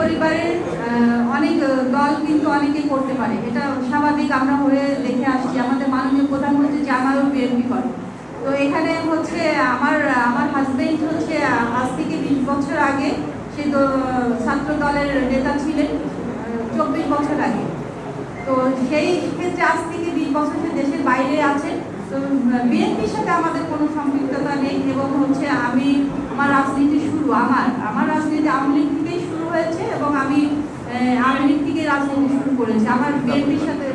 পরিবারের অনেক দল কিন্তু অনেকে করতে পারে, এটা স্বাভাবিক, আমরা হয়ে দেখে আসছি। আমাদের মাননীয় প্রধানমন্ত্রী জামায়াত বিএনপি করে। তো এখানে হচ্ছে আমার আমার হাজবেন্ড হচ্ছে আজ থেকে 20 বছর আগে সে ছাত্র দলের নেতা ছিলেন, 24 বছর আগে। তো সেই ক্ষেত্রে আজ থেকে 20 বছর সে দেশের বাইরে আছেন। তো বিএনপির সাথে আমাদের কোনো সম্পৃক্ততা নেই। এবং হচ্ছে আমি আমার রাজনীতি শুরু আমার রাজনীতি আওয়ামী লীগ থেকেই শুরু হয়েছে এবং আমি আওয়ামী লীগ থেকে রাজনীতি শুরু করেছি। আমার বিএনপির সাথে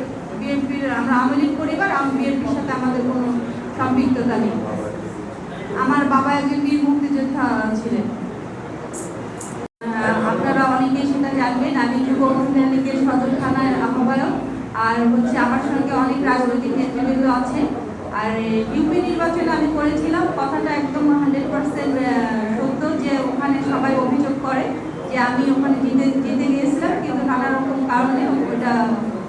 আমরা আওয়ামী লীগ পরিবার, বিএনপির সাথে আমাদের কোনো সম্পৃক্ততা নেই। আমার বাবা একজন বীর মুক্তিযোদ্ধা ছিলেন, আপনারা অনেকেই সেটা জানবেন। আমি যুব মহিলা লীগের সদর থানার আহ্বায়ক। আর হচ্ছে আমার সঙ্গে অনেক রাজনৈতিক নেতৃবৃন্দ আছে। আর ইউপি নির্বাচনে আমি করেছিলাম, কথাটা একদম 100% সত্য যে ওখানে সবাই অভিযোগ করে যে আমি ওখানে জিতে গিয়েছিলাম, কিন্তু নানা রকম কারণে ওটা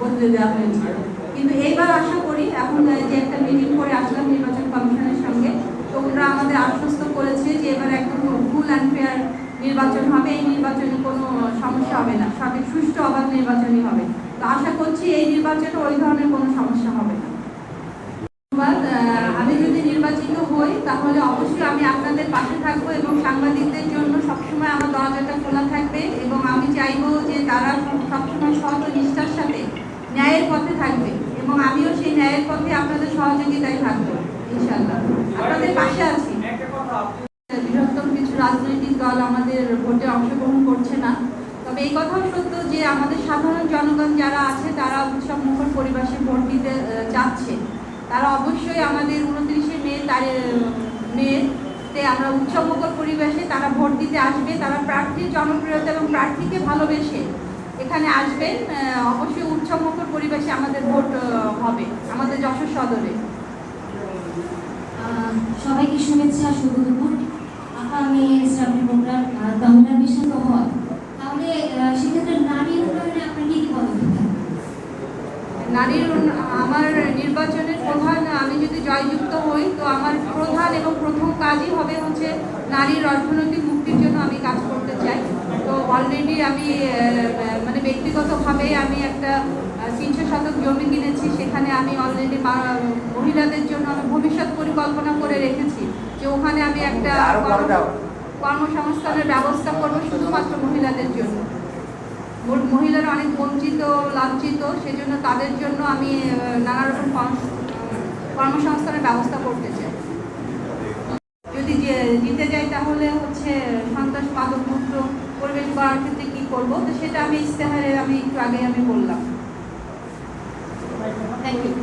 বদলে দেওয়া হয়েছিল। কিন্তু এইবার আশা করি, এখন যে একটা মিটিং করে আসলাম নির্বাচন কমিশনের সঙ্গে, তো ওরা আমাদের আশ্বস্ত করেছে যে এবার একদম ফুল অ্যান্ড ফেয়ার নির্বাচন হবে, এই নির্বাচনে কোনো সমস্যা হবে না, সঠিক সুষ্ঠু অবাধ নির্বাচনই হবে। তো আশা করছি এই নির্বাচনে ওই ধরনের কোনো সমস্যা হবে না। আমি যদি নির্বাচিত হই তাহলে অবশ্যই আমি আপনাদের পাশে থাকবো এবং সাংবাদিকদের জন্য সবসময় আমার দরজাটা খোলা থাকবে। এবং আমি চাইবো যে তারা সবসময় সৎ ও নিষ্ঠার সাথে ন্যায়ের পথে থাকবে এবং আমিও সেই ন্যায়ের পথে আপনাদের সহযোগিতায় থাকবো ইনশাআল্লাহ। আপনাদের পাশে আছি। বৃহত্তম কিছু রাজনৈতিক দল আমাদের ভোটে অংশগ্রহণ করছে না, তবে এই কথাও সত্য যে আমাদের সাধারণ জনগণ যারা আছে তারা উৎসব মুখর পরিবেশে ভোট দিতে চাচ্ছে। তারা অবশ্যই আমাদের 29শে মেতে আমরা উৎসবমুখর পরিবেশে তারা ভোট দিতে আসবে। তারা প্রার্থীর জনপ্রিয়তা এবং প্রার্থীকে ভালোবেসে এখানে আসবেন। অবশ্যই উৎসবমুখর পরিবেশে আমাদের ভোট হবে আমাদের যশোর সদরে। সবাইকে শুভেচ্ছা, শুভ দুপুর। আগামী শ্রাবণী প্রোগ্রাম দমনা বিশ্বত হয়, তাহলে সেক্ষেত্রে নারীর উন্নয়নে আপনার কি পদক্ষেপ? আমার নির্বাচনের প্রধান, আমি যদি জয়যুক্ত হই তো আমার প্রধান এবং প্রথম কাজই হবে হচ্ছে নারীর অর্থনৈতিক মুক্তির জন্য আমি কাজ করতে চাই। তো অলরেডি আমি মানে ব্যক্তিগতভাবে আমি একটা 300 শতক জমি কিনেছি, সেখানে আমি অলরেডি মহিলাদের জন্য আমি ভবিষ্যৎ পরিকল্পনা করে রেখেছি যে ওখানে আমি একটা কর্মসংস্থানের ব্যবস্থা করবো শুধুমাত্র মহিলাদের জন্য। মহিলারা অনেক বঞ্চিত লাঞ্ছিত, সেজন্য তাদের জন্য আমি নানা রকম কর্মসংস্থানের ব্যবস্থা করতে চাই। যদি জিতে যাই তাহলে হচ্ছে সন্ত্রাস মাদক মুক্ত পরিবেশ গড়ার ক্ষেত্রে কী করবো, তো সেটা আমি ইশতেহারে একটু আগে বললাম। Thank you.